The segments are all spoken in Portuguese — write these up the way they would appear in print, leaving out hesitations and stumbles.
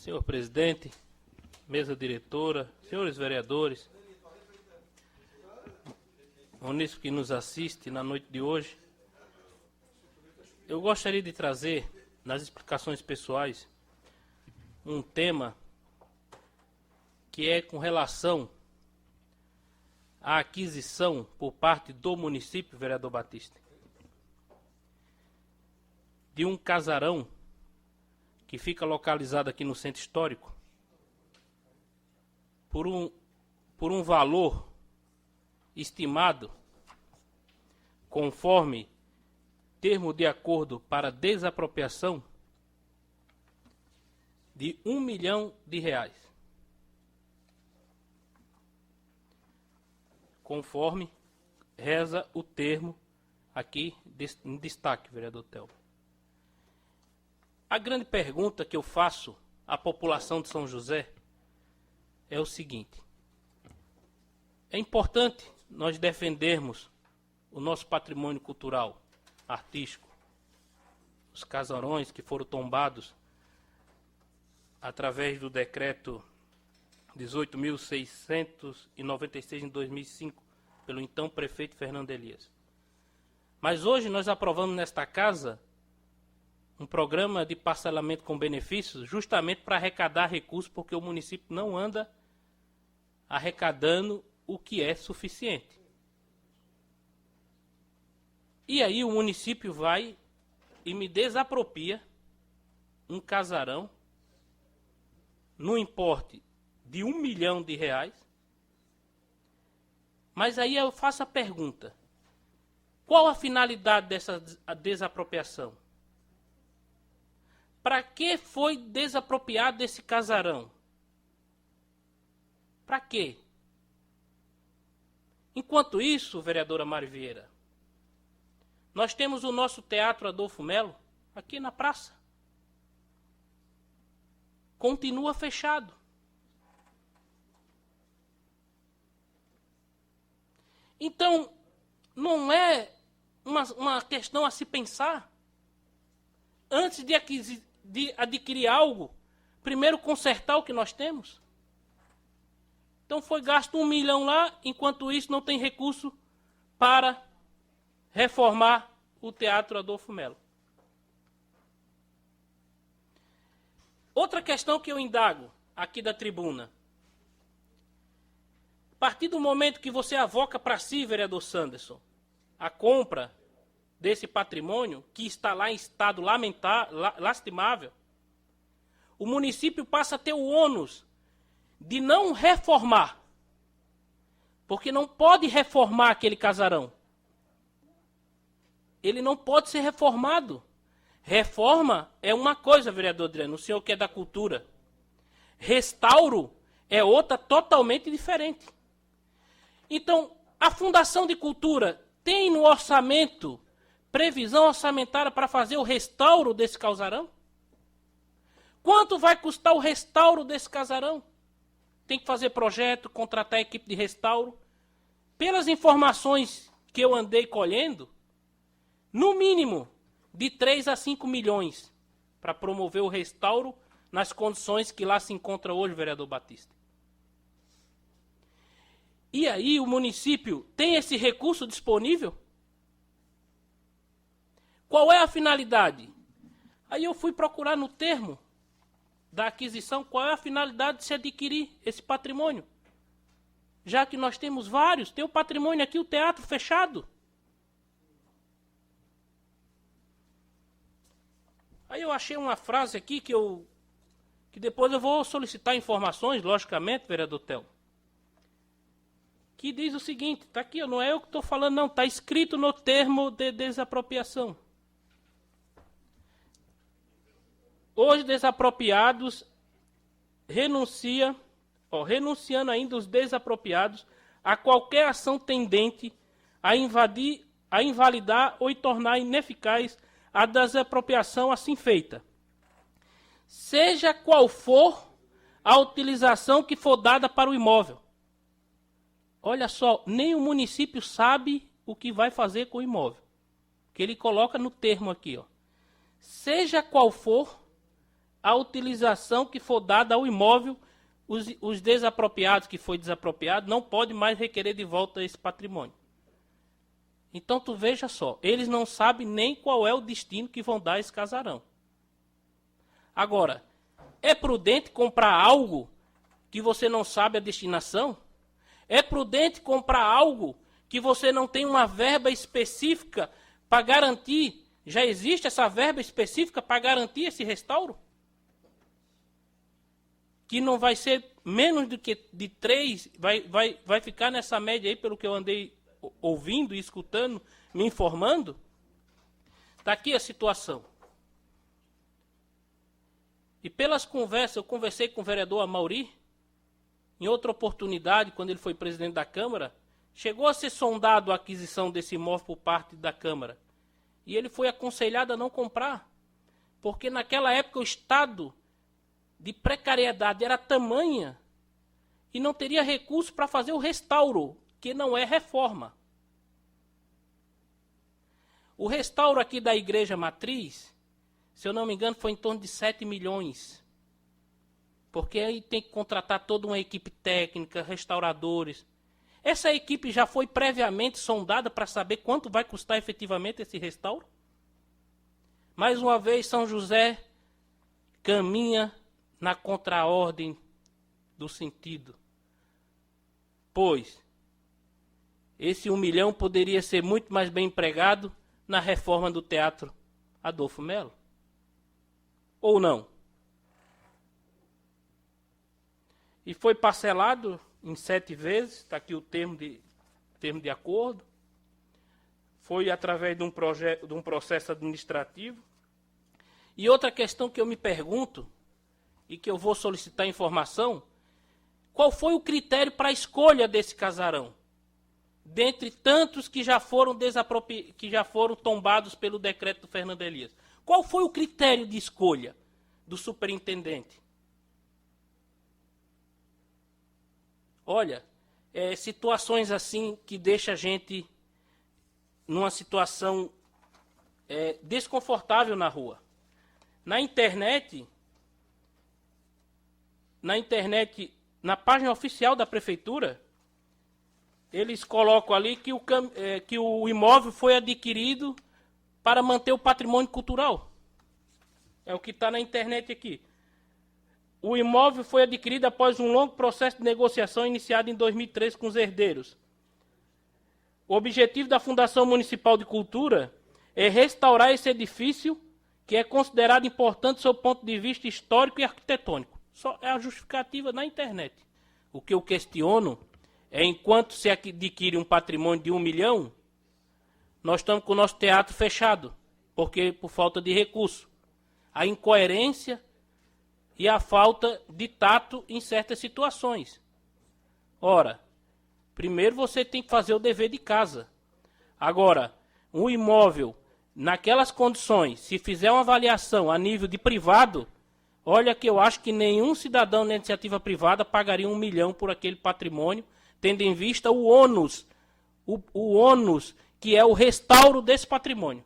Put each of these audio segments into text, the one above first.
Senhor presidente, mesa diretora, senhores vereadores, munícipe que nos assiste na noite de hoje, eu gostaria de trazer, nas explicações pessoais, um tema que é com relação à aquisição por parte do município, vereador Batista, de um casarão que fica localizado aqui no centro histórico, por um valor estimado, conforme termo de acordo para desapropriação, de R$1 milhão. Conforme reza o termo aqui em destaque, vereador Telmo. A grande pergunta que eu faço à população de São José é o seguinte: é importante nós defendermos o nosso patrimônio cultural, artístico, os casarões que foram tombados através do decreto 18.696 em 2005, pelo então prefeito Fernando Elias. Mas hoje nós aprovamos nesta casa um programa de parcelamento com benefícios justamente para arrecadar recursos, porque o município não anda arrecadando o que é suficiente. E aí o município vai e me desapropria um casarão no importe de R$1 milhão. Mas aí eu faço a pergunta: qual a finalidade dessa desapropriação? Para que foi desapropriado esse casarão? Para quê? Enquanto isso, vereadora Mari Vieira, nós temos o nosso Teatro Adolfo Melo aqui na praça. Continua fechado. Então, não é uma questão a se pensar. Antes de adquirir algo, primeiro consertar o que nós temos. Então foi gasto R$1 milhão lá, enquanto isso não tem recurso para reformar o Teatro Adolfo Melo. Outra questão que eu indago aqui da tribuna: a partir do momento que você avoca para si, vereador Sanderson, a compra desse patrimônio, que está lá em estado lastimável, o município passa a ter o ônus de não reformar, porque não pode reformar aquele casarão. Ele não pode ser reformado. Reforma é uma coisa, vereador Adriano, o senhor que é da cultura. Restauro é outra totalmente diferente. Então, a Fundação de Cultura tem no orçamento previsão orçamentária para fazer o restauro desse casarão? Quanto vai custar o restauro desse casarão? Tem que fazer projeto, contratar a equipe de restauro. Pelas informações que eu andei colhendo, no mínimo de 3 a 5 milhões para promover o restauro nas condições que lá se encontra hoje, vereador Batista. E aí o município tem esse recurso disponível? Qual é a finalidade? Aí eu fui procurar no termo da aquisição qual é a finalidade de se adquirir esse patrimônio. Já que nós temos vários, tem o patrimônio aqui, o teatro fechado. Aí eu achei uma frase aqui que depois eu vou solicitar informações, logicamente, vereador Tel, que diz o seguinte, está aqui, não é eu que estou falando não, está escrito no termo de desapropriação. Os desapropriados renunciando ainda os desapropriados a qualquer ação tendente a invalidar ou tornar ineficaz a desapropriação assim feita, seja qual for a utilização que for dada para o imóvel. Olha só, nem o município sabe o que vai fazer com o imóvel, que ele coloca no termo aqui, ó. Seja qual for a utilização que for dada ao imóvel, os desapropriados, que foi desapropriado, não pode mais requerer de volta esse patrimônio. Então, tu veja só, eles não sabem nem qual é o destino que vão dar a esse casarão. Agora, é prudente comprar algo que você não sabe a destinação? É prudente comprar algo que você não tem uma verba específica para garantir? Já existe essa verba específica para garantir esse restauro? Que não vai ser menos do que de 3, vai ficar nessa média aí, pelo que eu andei ouvindo e escutando, me informando. Está aqui a situação. E pelas conversas, eu conversei com o vereador Amauri, em outra oportunidade, quando ele foi presidente da Câmara, chegou a ser sondado a aquisição desse imóvel por parte da Câmara. E ele foi aconselhado a não comprar, porque naquela época o estado de precariedade era tamanha e não teria recurso para fazer o restauro, que não é reforma. O restauro aqui da Igreja Matriz, se eu não me engano, foi em torno de 7 milhões. Porque aí tem que contratar toda uma equipe técnica, restauradores. Essa equipe já foi previamente sondada para saber quanto vai custar efetivamente esse restauro? Mais uma vez, São José caminha na contraordem do sentido. Pois, esse 1 milhão poderia ser muito mais bem empregado na reforma do Teatro Adolfo Melo. Ou não? E foi parcelado em 7 vezes, está aqui o termo de acordo. Foi através de um processo administrativo. E outra questão que eu me pergunto, e que eu vou solicitar informação, qual foi o critério para a escolha desse casarão? Dentre tantos que já foram tombados pelo decreto do Fernando Elias. Qual foi o critério de escolha do superintendente? Olha, situações assim que deixam a gente numa situação desconfortável na rua. Na internet, na página oficial da prefeitura, eles colocam ali que o imóvel foi adquirido para manter o patrimônio cultural. É o que está na internet aqui. O imóvel foi adquirido após um longo processo de negociação iniciado em 2013 com os herdeiros. O objetivo da Fundação Municipal de Cultura é restaurar esse edifício, que é considerado importante sob o ponto de vista histórico e arquitetônico. Só é a justificativa na internet. O que eu questiono é, enquanto se adquire um patrimônio de 1 milhão, nós estamos com o nosso teatro fechado, por falta de recurso. A incoerência e a falta de tato em certas situações. Ora, primeiro você tem que fazer o dever de casa. Agora, um imóvel, naquelas condições, se fizer uma avaliação a nível de privado, olha que eu acho que nenhum cidadão na iniciativa privada pagaria 1 milhão por aquele patrimônio, tendo em vista o ônus, o ônus que é o restauro desse patrimônio.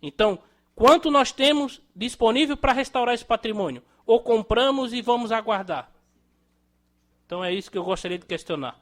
Então, quanto nós temos disponível para restaurar esse patrimônio? Ou compramos e vamos aguardar? Então é isso que eu gostaria de questionar.